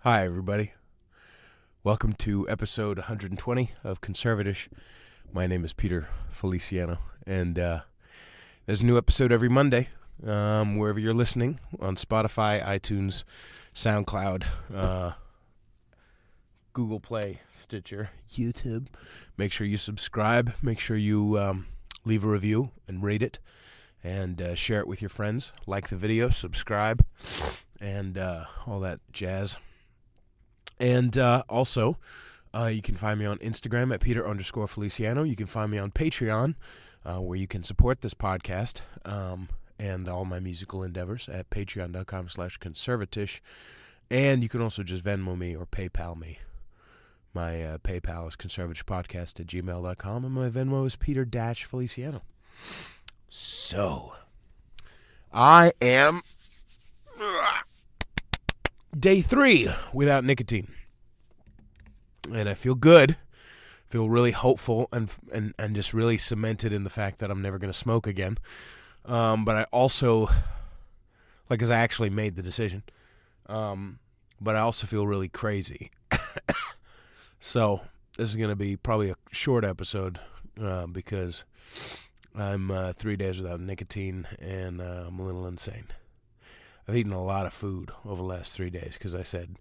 Hi, everybody. Welcome to episode 120 of CONSERVATISH. My name is Peter Feliciano, and there's a new episode every Monday, wherever you're listening, on Spotify, iTunes, SoundCloud, Google Play, Stitcher, YouTube. Make sure you subscribe. Make sure you leave a review and rate it, and share it with your friends. Like the video, subscribe, and all that jazz. And also, you can find me on Instagram at Peter_Feliciano. You can find me on Patreon, where you can support this podcast and all my musical endeavors at patreon.com/conservatish. And you can also just Venmo me or PayPal me. My PayPal is conservatishpodcast@gmail.com, and my Venmo is Peter-Feliciano. So, I am day 3 without nicotine, and I feel good, feel really hopeful, and just really cemented in the fact that I'm never going to smoke again. But I also, because I actually made the decision, but I also feel really crazy. So this is going to be probably a short episode because I'm 3 days without nicotine, and I'm a little insane. I've eaten a lot of food over the last 3 days because I said,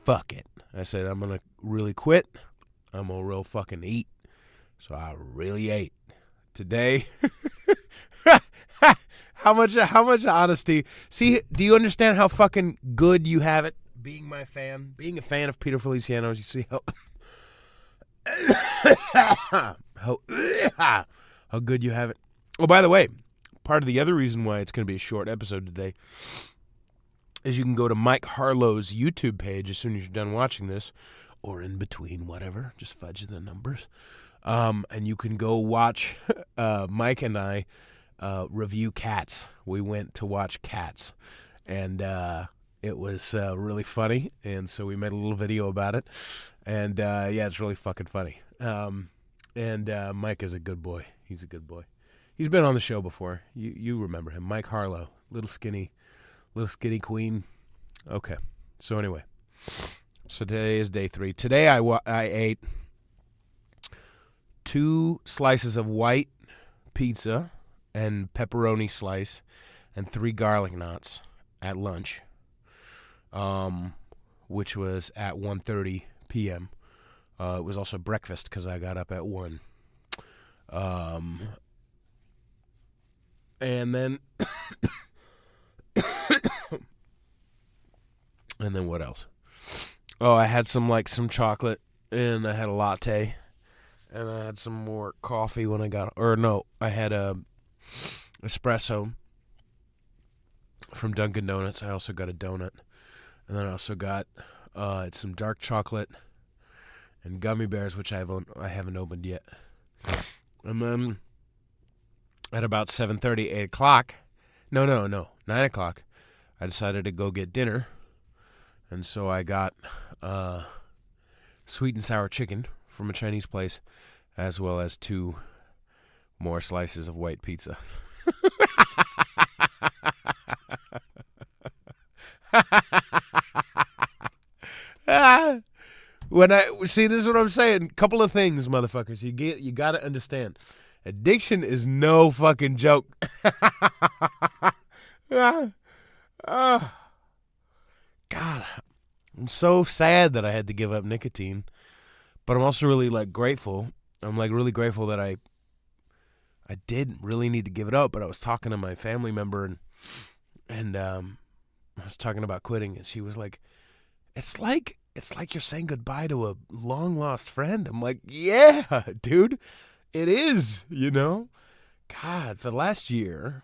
fuck it. I said, I'm going to really quit. I'm going to real fucking eat. So I really ate. Today, how much honesty. See, do you understand how fucking good you have it being my fan? Being a fan of Peter Feliciano, you see how good you have it? Oh, by the way, part of the other reason why it's going to be a short episode today is you can go to Mike Harlow's YouTube page as soon as you're done watching this, or in between, whatever, just fudge the numbers. And you can go watch Mike and I review Cats. We went to watch Cats, and it was really funny, and so we made a little video about it. And yeah, it's really fucking funny. And Mike is a good boy. He's a good boy. He's been on the show before. You remember him, Mike Harlow, little skinny queen. Okay. So anyway, so today is day 3. Today I ate 2 slices of white pizza and pepperoni slice and 3 garlic knots at lunch, which was at 1:30 p.m. It was also breakfast because I got up at 1. And then and then what else? Oh, I had some chocolate, and I had a latte, and I had some more coffee when I got, I had a espresso from Dunkin' Donuts. I also got a donut, and then I also got some dark chocolate and gummy bears, which I haven't opened yet. And then at about 7:30, 8 o'clock, 9 o'clock, I decided to go get dinner. And so I got sweet and sour chicken from a Chinese place, as well as 2 more slices of white pizza. See, this is what I'm saying. Couple of things, motherfuckers. You got to understand. Addiction is no fucking joke. God, I'm so sad that I had to give up nicotine, but I'm also really grateful. I'm really grateful that I did really need to give it up. But I was talking to my family member, and I was talking about quitting, and she was like, "It's like you're saying goodbye to a long lost friend." I'm like, "Yeah, dude, it is." God, for the last year,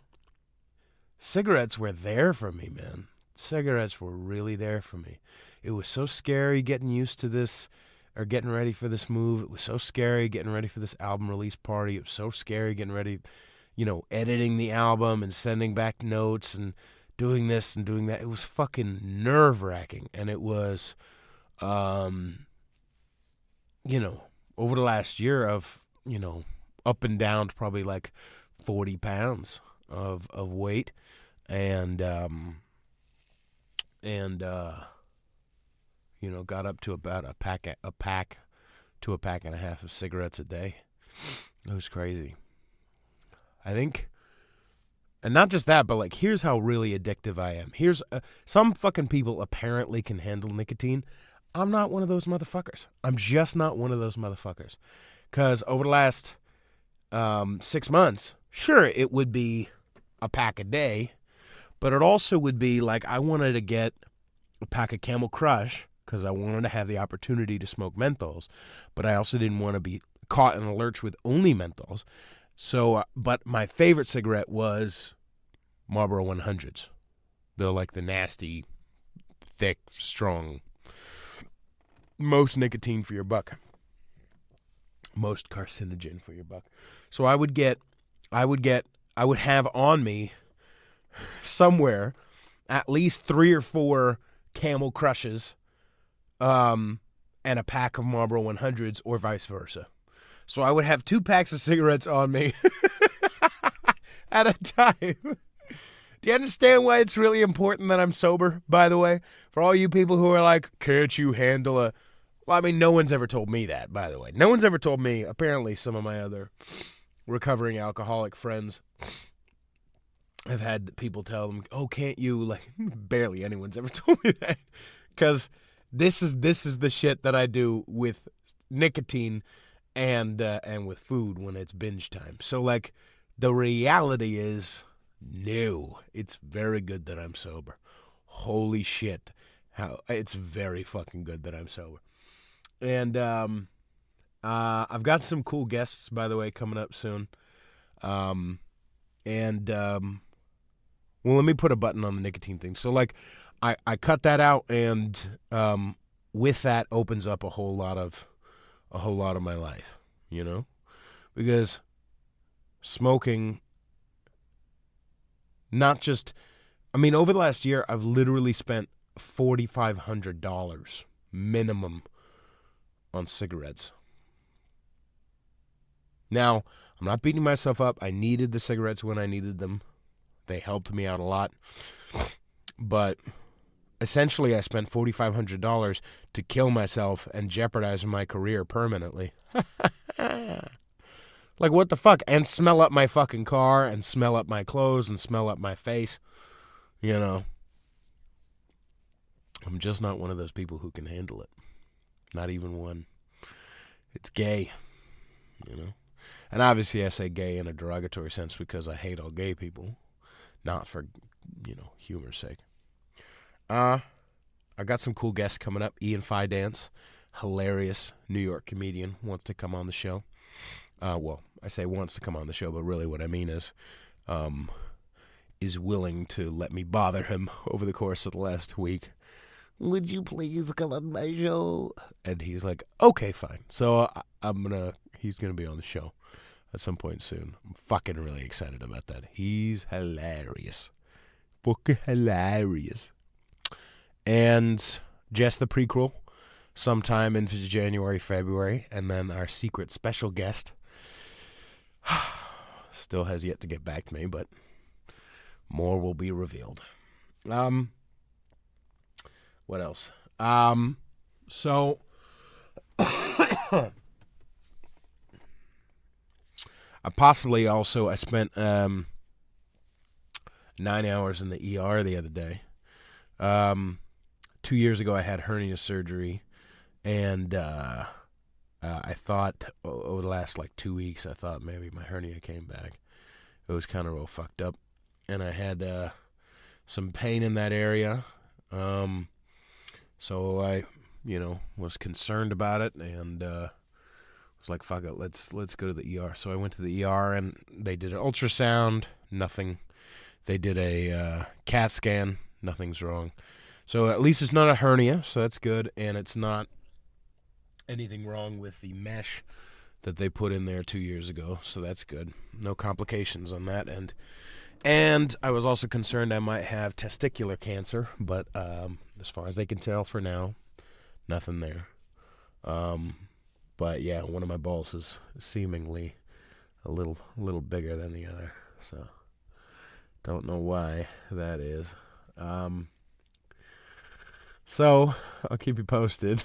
cigarettes were there for me, man. Cigarettes were really there for me. It was so scary getting used to this, or getting ready for this move. It was so scary getting ready for this album release party. It was so scary getting ready, editing the album and sending back notes and doing this and doing that. It was fucking nerve-wracking. And it was, over the last year of, up and down to probably 40 pounds of weight. And got up to about a pack to a pack and a half of cigarettes a day. It was crazy. I think, and not just that, but like, here's how really addictive I am. Here's some fucking people apparently can handle nicotine. I'm not one of those motherfuckers. I'm just not one of those motherfuckers. Because over the last 6 months, sure, it would be a pack a day, but it also would be like I wanted to get a pack of Camel Crush because I wanted to have the opportunity to smoke menthols, but I also didn't want to be caught in a lurch with only menthols. So, but my favorite cigarette was Marlboro 100s. They're like the nasty, thick, strong, most nicotine for your buck. Most carcinogen for your buck. So I would have on me somewhere at least 3 or 4 Camel Crushes, and a pack of Marlboro 100s, or vice versa. So I would have 2 packs of cigarettes on me at a time. Do you understand why it's really important that I'm sober, by the way? For all you people who are like, can't you handle a... Well, I mean, no one's ever told me that, by the way. No one's ever told me. Apparently, some of my other recovering alcoholic friends have had people tell them, oh, can't you? Like, barely anyone's ever told me that. Because this is the shit that I do with nicotine and with food when it's binge time. So, like, the reality is, no, it's very good that I'm sober. Holy shit. It's very fucking good that I'm sober. And I've got some cool guests, by the way, coming up soon. Well, let me put a button on the nicotine thing. So, like, I cut that out, and with that opens up a whole lot of my life, because smoking, not just, I mean, over the last year, I've literally spent $4,500 minimum on cigarettes. Now, I'm not beating myself up. I needed the cigarettes when I needed them. They helped me out a lot. But essentially, I spent $4,500 to kill myself and jeopardize my career permanently. Like, what the fuck? And smell up my fucking car, and smell up my clothes, and smell up my face. I'm just not one of those people who can handle it. Not even one. It's gay, And obviously I say gay in a derogatory sense because I hate all gay people. Not for, humor's sake. I got some cool guests coming up. Ian Fidance, hilarious New York comedian, wants to come on the show. Well, I say wants to come on the show, but really what I mean is willing to let me bother him over the course of the last week. Would you please come on my show? And he's like, okay, fine. So he's going to be on the show at some point soon. I'm fucking really excited about that. He's hilarious. Fucking hilarious. And just the prequel sometime in January, February. And then our secret special guest still has yet to get back to me, but more will be revealed. What else? So I spent 9 hours in the ER the other day. 2 years ago, I had hernia surgery, and I thought over the last 2 weeks, I thought maybe my hernia came back. It was kind of real fucked up, and I had some pain in that area. So I, was concerned about it, and was like, fuck it, let's go to the ER. So I went to the ER, and they did an ultrasound, nothing. They did a CAT scan, nothing's wrong. So at least it's not a hernia, so that's good, and it's not anything wrong with the mesh that they put in there 2 years ago, so that's good. No complications on that end. And I was also concerned I might have testicular cancer, but as far as they can tell for now, nothing there. But yeah, one of my balls is seemingly a little bigger than the other, so don't know why that is. So I'll keep you posted.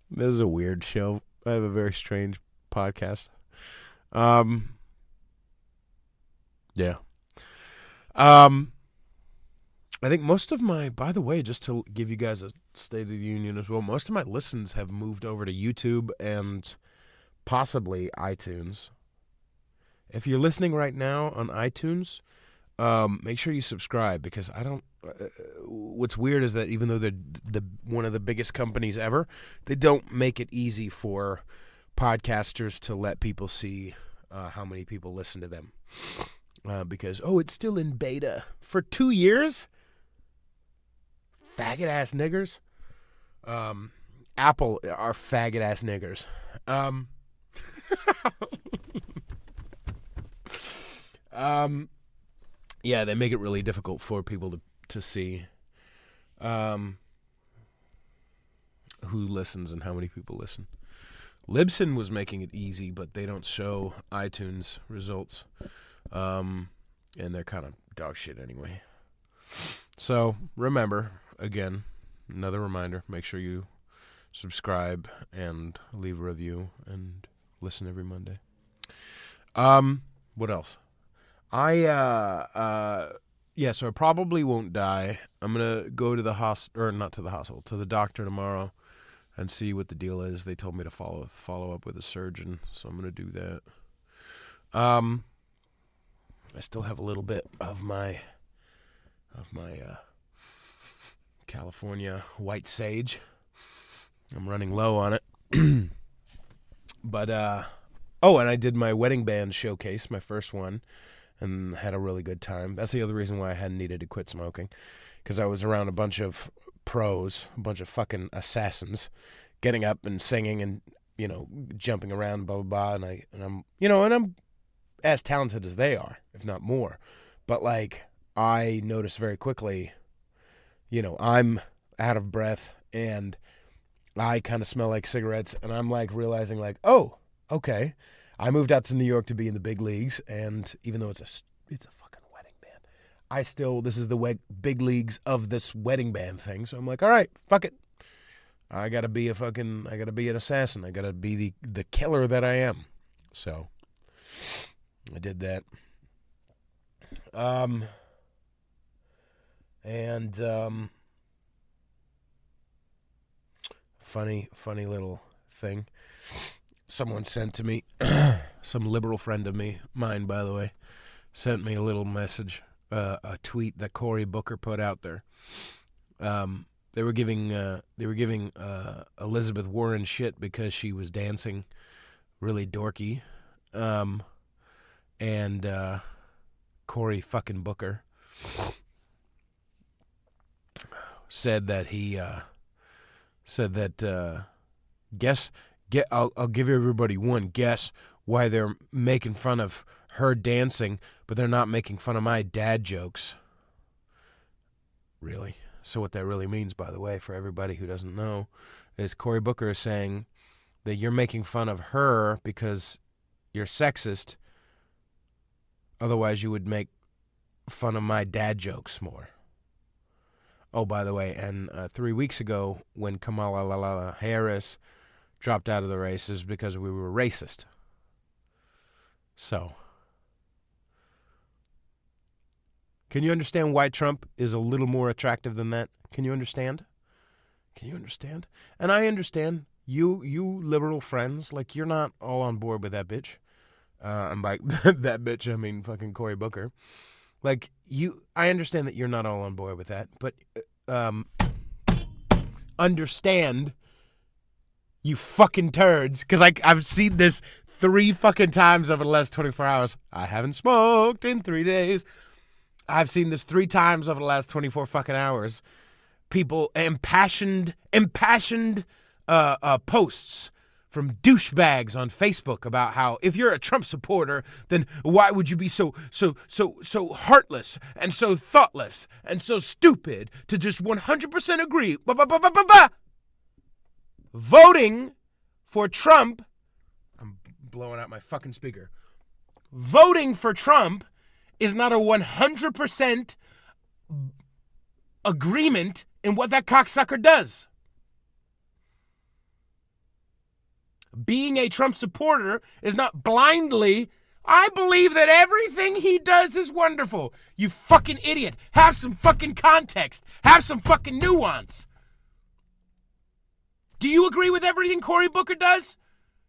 This is a weird show. I have a very strange podcast. Yeah. I think most of my, by the way, just to give you guys a State of the Union as well, most of my listens have moved over to YouTube and possibly iTunes. If you're listening right now on iTunes, make sure you subscribe, because I don't. What's weird is that even though they're one of the biggest companies ever, they don't make it easy for podcasters to let people see how many people listen to them. Because, it's still in beta for 2 years? Faggot-ass niggers. Apple are faggot-ass niggers. Yeah, they make it really difficult for people to see who listens and how many people listen. Libsyn was making it easy, but they don't show iTunes results. And they're kind of dog shit anyway. So, remember, again, another reminder, make sure you subscribe and leave a review and listen every Monday. What else? So I probably won't die. I'm going to go to the to the doctor tomorrow and see what the deal is. They told me to follow up with a surgeon, so I'm going to do that. I still have a little bit of my California white sage. I'm running low on it. But and I did my wedding band showcase, my first one, and had a really good time. That's the other reason why I hadn't needed to quit smoking, because I was around a bunch of pros, a bunch of fucking assassins, getting up and singing and, jumping around, blah blah blah, and I'm as talented as they are, if not more. But I noticed very quickly, I'm out of breath and I kind of smell like cigarettes, and I'm realizing oh, okay. I moved out to New York to be in the big leagues, and even though it's a fucking wedding band, this is the big leagues of this wedding band thing. So I'm all right, fuck it. I gotta be an assassin. I gotta be the killer that I am. So I did that. Funny little thing someone sent to me. Some liberal friend of mine, by the way, sent me a little message, a tweet that Cory Booker put out there. They were giving Elizabeth Warren shit because she was dancing really dorky. And Cory fucking Booker said that I'll give everybody one guess why they're making fun of her dancing, but they're not making fun of my dad jokes. Really? So what that really means, by the way, for everybody who doesn't know, is Cory Booker is saying that you're making fun of her because you're sexist. Otherwise, you would make fun of my dad jokes more. Oh, by the way, and 3 weeks ago, when Kamala Harris dropped out of the races because we were racist. So, can you understand why Trump is a little more attractive than that? Can you understand? And I understand you liberal friends, you're not all on board with that bitch. And by that bitch, I mean fucking Cory Booker. I understand that you're not all on board with that, but understand, you fucking turds, because I've seen this 3 fucking times over the last 24 hours. I haven't smoked in 3 days. I've seen this 3 times over the last 24 fucking hours. People, impassioned posts from douchebags on Facebook about how if you're a Trump supporter, then why would you be so heartless and so thoughtless and so stupid to just 100% agree? Voting for Trump, I'm blowing out my fucking speaker. Voting for Trump is not a 100% agreement in what that cocksucker does. Being a Trump supporter is not blindly, I believe that everything he does is wonderful. You fucking idiot. Have some fucking context. Have some fucking nuance. Do you agree with everything Cory Booker does?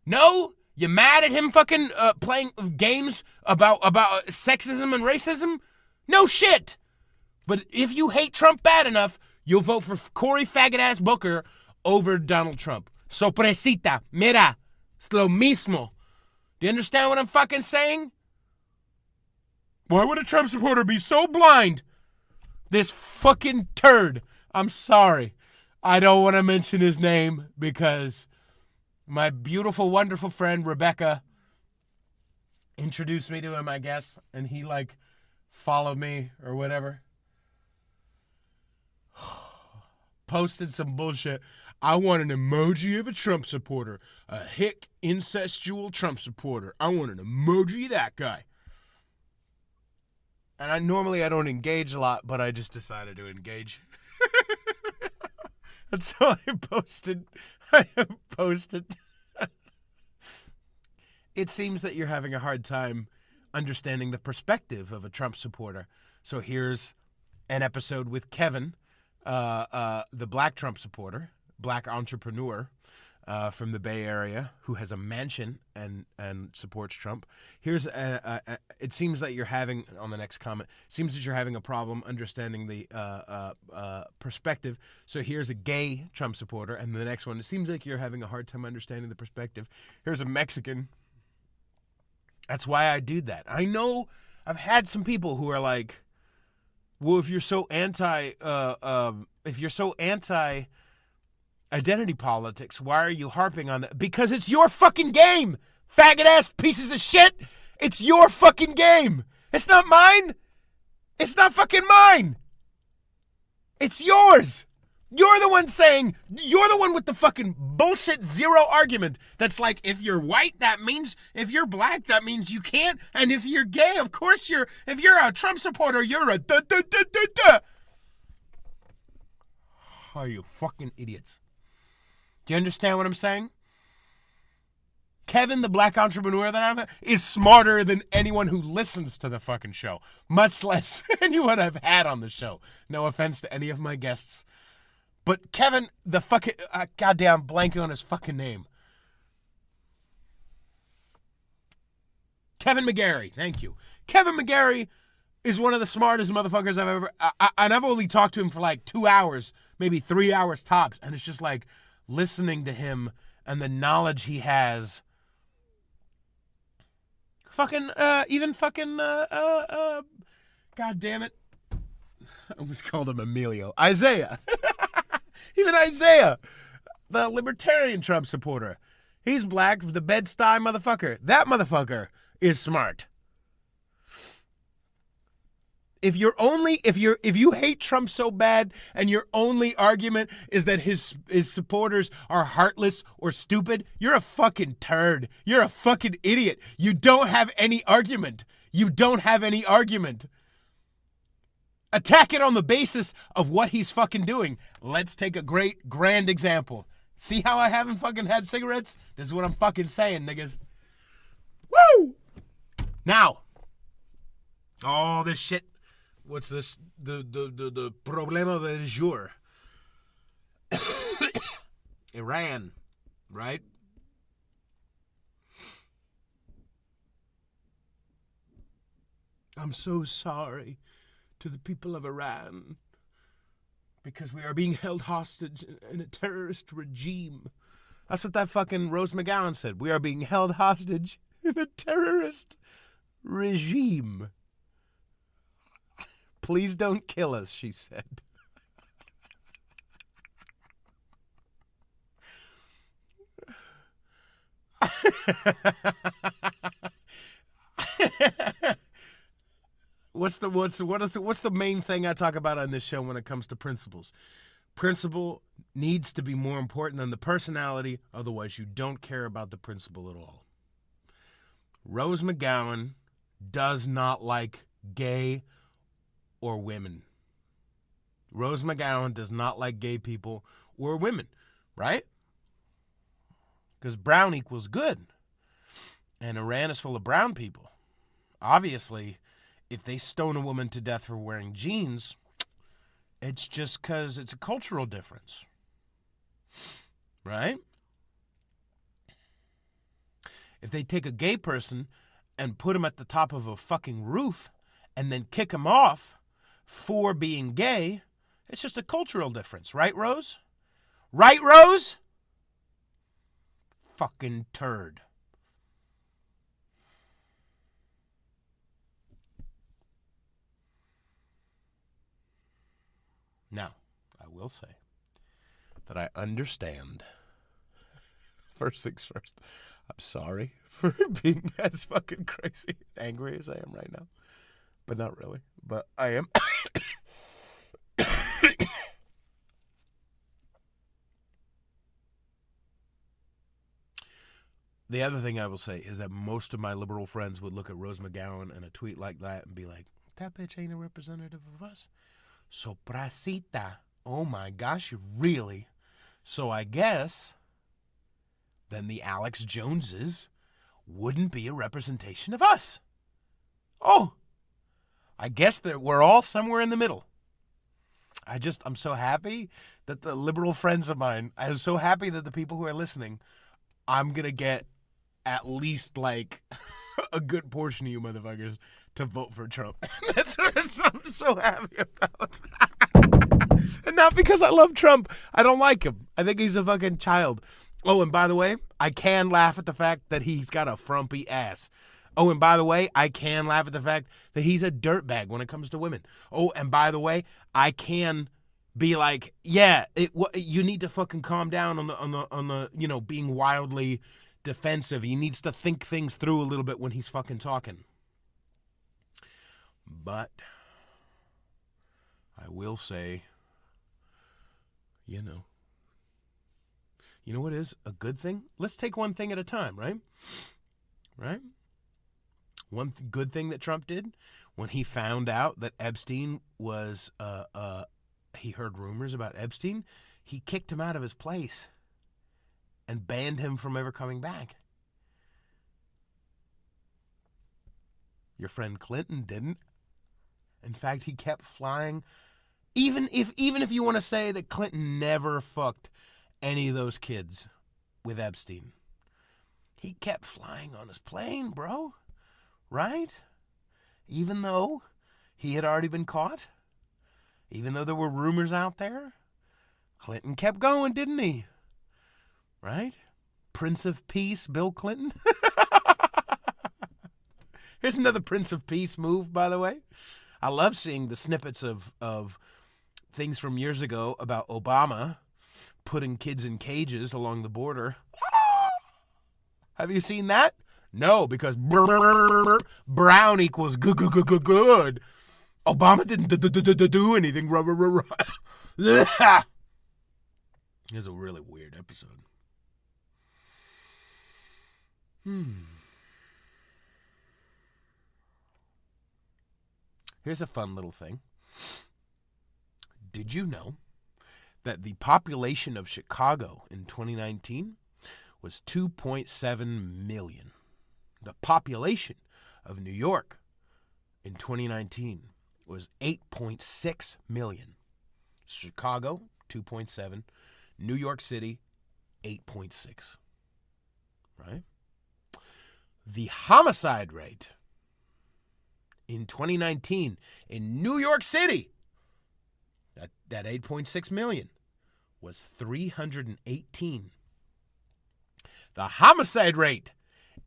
No? You mad at him fucking playing games about sexism and racism? No shit. But if you hate Trump bad enough, you'll vote for Cory faggot-ass Booker over Donald Trump. Sorpresita, mira, es lo mismo. Do you understand what I'm fucking saying? Why would a Trump supporter be so blind? This fucking turd. I'm sorry. I don't want to mention his name because my beautiful, wonderful friend Rebecca introduced me to him, I guess, and he followed me or whatever. Posted some bullshit. I want an emoji of a Trump supporter. A hick, incestual Trump supporter. I want an emoji of that guy. And I don't engage a lot, but I just decided to engage. And so I posted. It seems that you're having a hard time understanding the perspective of a Trump supporter. So here's an episode with Kevin, the black Trump supporter, black entrepreneur from the Bay Area who has a mansion and supports Trump. Here's it seems that you're having, on the next comment, seems that you're having a problem understanding the perspective. So here's a gay Trump supporter, and the next one, it seems like you're having a hard time understanding the perspective. Here's a Mexican. That's why I do that. I know I've had some people who are like, well, if you're so anti identity politics, why are you harping on that? Because it's your fucking game, faggot-ass pieces of shit. It's your fucking game. It's not mine. It's not fucking mine. It's yours. You're the one you're the one with the fucking bullshit zero argument that's like, if you're white, that means, if you're black, that means you can't, and if you're gay, of course if you're a Trump supporter, you're a da-da-da-da-da. Oh, you fucking idiots. Do you understand what I'm saying? Kevin, the black entrepreneur that I'm is smarter than anyone who listens to the fucking show, much less anyone I've had on the show. No offense to any of my guests. But Kevin, the fucking, goddamn, blanking on his fucking name. Kevin McGarry, thank you. Kevin McGarry is one of the smartest motherfuckers I've ever, and I've only talked to him for 2 hours, maybe 3 hours tops, and it's just listening to him and the knowledge he has. God damn it. I almost called him Emilio. Isaiah. Even Isaiah, the libertarian Trump supporter. He's black, the Bed-Stuy motherfucker. That motherfucker is smart. If you hate Trump so bad and your only argument is that his supporters are heartless or stupid, you're a fucking turd. You're a fucking idiot. You don't have any argument. Attack it on the basis of what he's fucking doing. Let's take a great, grand example. See how I haven't fucking had cigarettes? This is what I'm fucking saying, niggas. Woo! Now, all this shit. What's this? The problema del jour. Iran, right? I'm so sorry to the people of Iran because we are being held hostage in a terrorist regime. That's what that fucking Rose McGowan said. We are being held hostage in a terrorist regime. Please don't kill us, she said. What's the main thing I talk about on this show when it comes to principles? Principle needs to be more important than the personality, otherwise you don't care about the principle at all. Rose McGowan does not like gay or women. Rose McGowan does not like gay people or women, right? Because brown equals good. And Iran is full of brown people. Obviously, if they stone a woman to death for wearing jeans, it's just because it's a cultural difference. Right? If they take a gay person and put him at the top of a fucking roof and then kick him off for being gay, it's just a cultural difference. Right, Rose? Right, Rose? Fucking turd. Now, I will say that I understand. First things first, I'm sorry for being as fucking crazy and angry as I am right now. But not really. But I am. The other thing I will say is that most of my liberal friends would look at Rose McGowan and a tweet like that and be like, that bitch ain't a representative of us. Sopracita. Oh my gosh, really? So I guess then the Alex Joneses wouldn't be a representation of us. Oh, I guess that we're all somewhere in the middle. I'm so happy that the liberal friends of mine, I'm so happy that the people who are listening, I'm going to get at least like a good portion of you motherfuckers to vote for Trump. That's what I'm so happy about. And not because I love Trump. I don't like him. I think he's a fucking child. Oh, and by the way, I can laugh at the fact that he's got a frumpy ass. Oh, and by the way, I can laugh at the fact that he's a dirtbag when it comes to women. Oh, and by the way, I can be like, yeah, you need to fucking calm down on the being wildly defensive. He needs to think things through a little bit when he's fucking talking. But I will say, you know what is a good thing? Let's take one thing at a time, right? Right? One good thing that Trump did when he found out that Epstein was, he heard rumors about Epstein, he kicked him out of his place and banned him from ever coming back. Your friend Clinton didn't. In fact, he kept flying. Even if you want to say that Clinton never fucked any of those kids with Epstein, he kept flying on his plane, bro. Right? Even though he had already been caught, even though there were rumors out there, Clinton kept going, didn't he? Right? Prince of Peace, Bill Clinton. Here's another Prince of Peace move, by the way. I love seeing the snippets of things from years ago about Obama putting kids in cages along the border. Have you seen that? No, because brown equals good. Obama didn't do anything. It's a really weird episode. Here's a fun little thing. Did you know that the population of Chicago in 2019 was 2.7 million? The population of New York in 2019 was 8.6 million. Chicago, 2.7. New York City, 8.6. Right? The homicide rate in 2019 in New York City, that 8.6 million, was 318. The homicide rate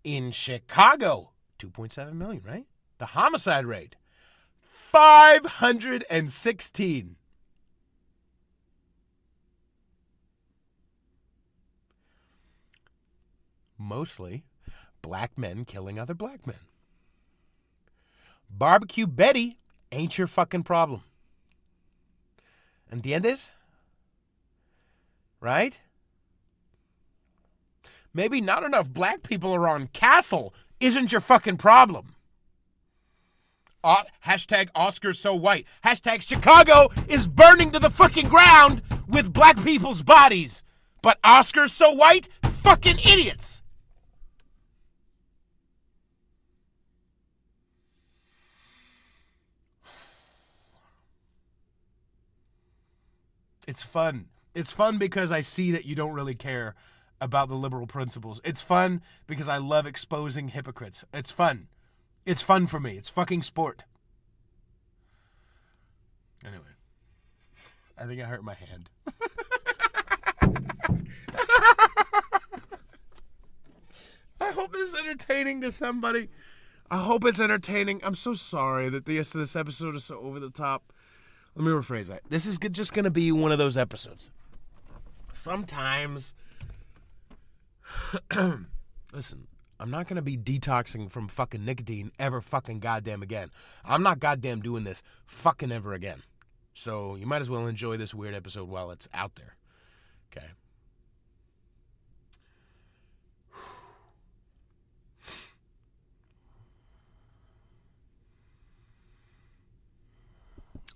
in Chicago, 2.7 million, right? The homicide rate, 516. Mostly black men killing other black men. Barbecue Betty ain't your fucking problem. ¿Entiendes? Right? Maybe not enough black people around Castle isn't your fucking problem. Hashtag Oscars so white. Hashtag Chicago is burning to the fucking ground with black people's bodies. But Oscars so white? Fucking idiots. It's fun. It's fun because I see that you don't really care about the liberal principles. It's fun because I love exposing hypocrites. It's fun. It's fun for me. It's fucking sport. Anyway, I think I hurt my hand. I hope this is entertaining to somebody. I hope it's entertaining. I'm so sorry that this episode is so over the top. Let me rephrase that. This is just going to be one of those episodes. Sometimes, listen, I'm not going to be detoxing from fucking nicotine ever fucking goddamn again. I'm not goddamn doing this fucking ever again. So you might as well enjoy this weird episode while it's out there. Okay.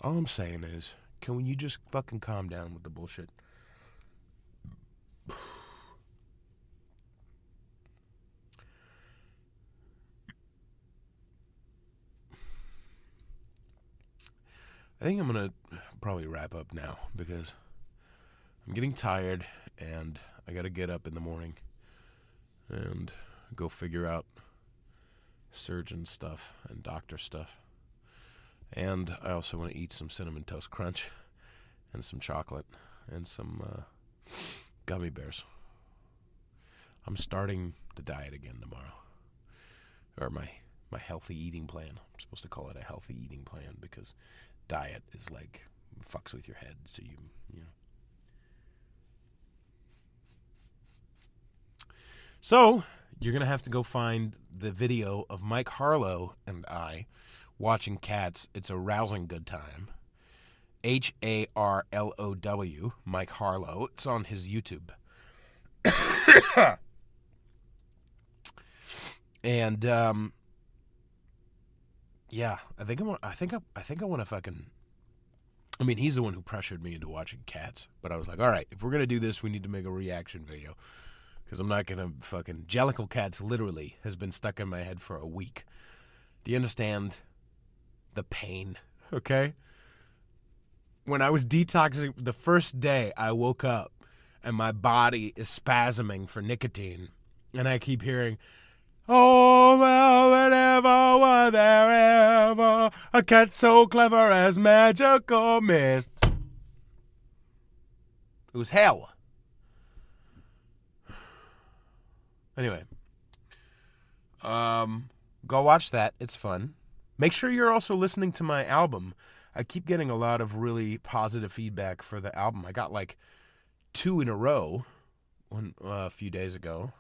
All I'm saying is, can you just fucking calm down with the bullshit? I think I'm going to probably wrap up now because I'm getting tired and I got to get up in the morning and go figure out surgeon stuff and doctor stuff. And I also want to eat some Cinnamon Toast Crunch and some chocolate and some gummy bears. I'm starting the diet again tomorrow. Or my healthy eating plan. I'm supposed to call it a healthy eating plan because diet is like fucks with your head. So you know. So you're going to have to go find the video of Mike Harlow and I watching cats. It's a rousing good time. Harlow, Mike Harlow. It's on his YouTube. And yeah, I think I want to fucking. I mean, he's the one who pressured me into watching cats. But I was like, all right, if we're gonna do this, we need to make a reaction video because I'm not gonna fucking. Jellicle Cats literally has been stuck in my head for a week. Do you understand the pain? Okay. When I was detoxing, the first day I woke up and my body is spasming for nicotine, and I keep hearing. Oh, well, whenever were there ever a cat so clever as magical mist. It was hell. Anyway. Go watch that. It's fun. Make sure you're also listening to my album. I keep getting a lot of really positive feedback for the album. I got like 2 in a row a few days ago.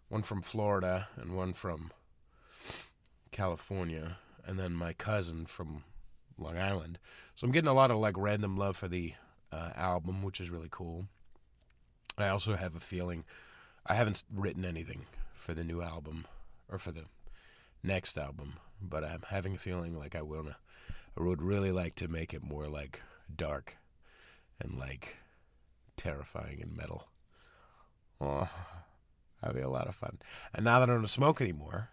One from Florida and one from California, and then my cousin from Long Island. So I'm getting a lot of like random love for the album, which is really cool. I also have a feeling I haven't written anything for the new album or for the next album, but I'm having a feeling like I would really like to make it more like dark and like terrifying and metal. Oh. That'd be a lot of fun. And now that I don't smoke anymore,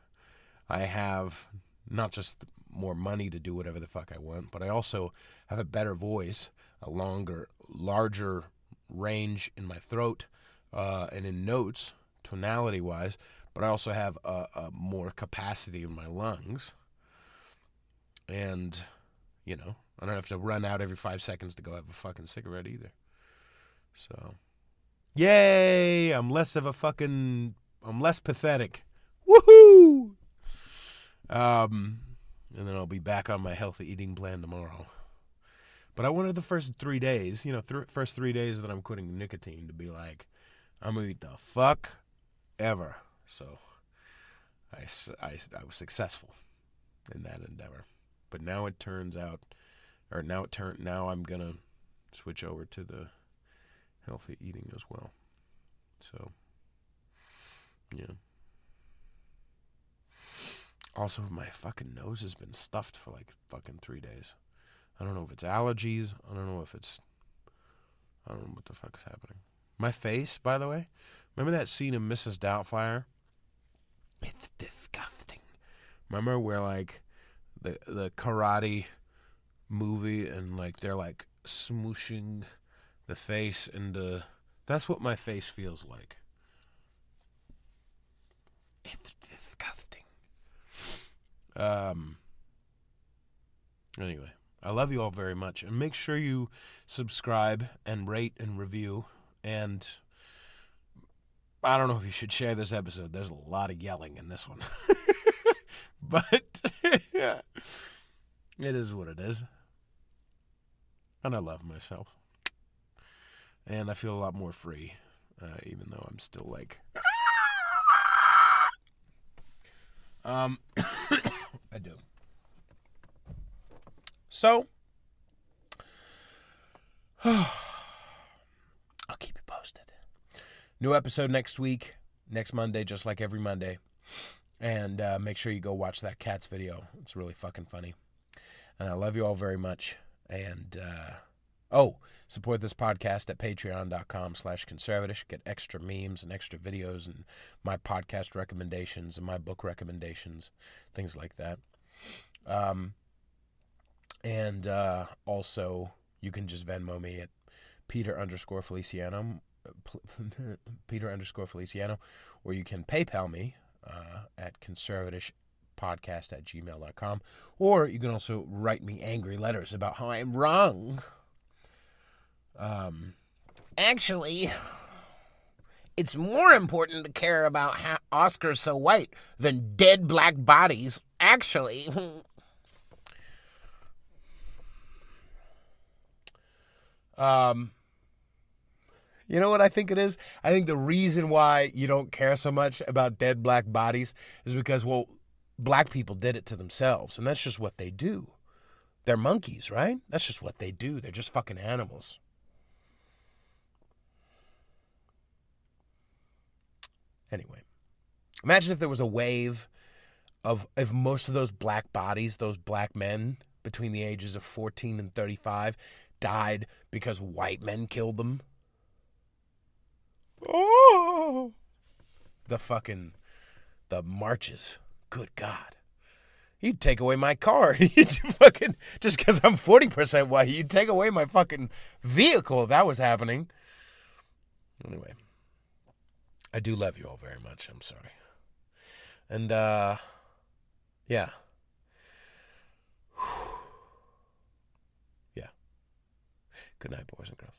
I have not just more money to do whatever the fuck I want, but I also have a better voice, a larger range in my throat and in notes, tonality-wise, but I also have a more capacity in my lungs. And, I don't have to run out every 5 seconds to go have a fucking cigarette either. So... yay! I'm less pathetic. Woohoo! And then I'll be back on my healthy eating plan tomorrow. But I wanted the first 3 days, first 3 days that I'm quitting nicotine to be like, I'm going to eat the fuck ever. So I was successful in that endeavor. But now it turns out, now I'm going to switch over to the healthy eating as well. So, yeah. Also, my fucking nose has been stuffed for like fucking 3 days. I don't know if it's allergies. I don't know what the fuck's happening. My face, by the way, remember that scene in Mrs. Doubtfire? It's disgusting. Remember where like the karate movie and like they're like smooshing the face into... That's what my face feels like. It's disgusting. Anyway, I love you all very much. And make sure you subscribe and rate and review. And I don't know if you should share this episode. There's a lot of yelling in this one. But yeah, it is what it is. And I love myself. And I feel a lot more free, even though I'm still like... I do. So, I'll keep you posted. New episode next week, next Monday, just like every Monday. And make sure you go watch that Cats video. It's really fucking funny. And I love you all very much. And, support this podcast at patreon.com/conservatish. Get extra memes and extra videos and my podcast recommendations and my book recommendations, things like that. Also, you can just Venmo me at Peter_Feliciano, Peter_Feliciano, or you can PayPal me at conservatishpodcast@gmail.com, or you can also write me angry letters about how I'm wrong. Actually, it's more important to care about how Oscar's so white than dead black bodies. Actually. You know what I think it is? I think the reason why you don't care so much about dead black bodies is because, well, black people did it to themselves, and that's just what they do. They're monkeys, right? That's just what they do. They're just fucking animals. Anyway, imagine if there was a wave of most of those black bodies, those black men between the ages of 14 and 35 died because white men killed them. Oh! The marches. Good God. You'd take away my car. Just because I'm 40% white, you'd take away my fucking vehicle if that was happening. Anyway. I do love you all very much. I'm sorry. And, yeah. Yeah. Good night, boys and girls.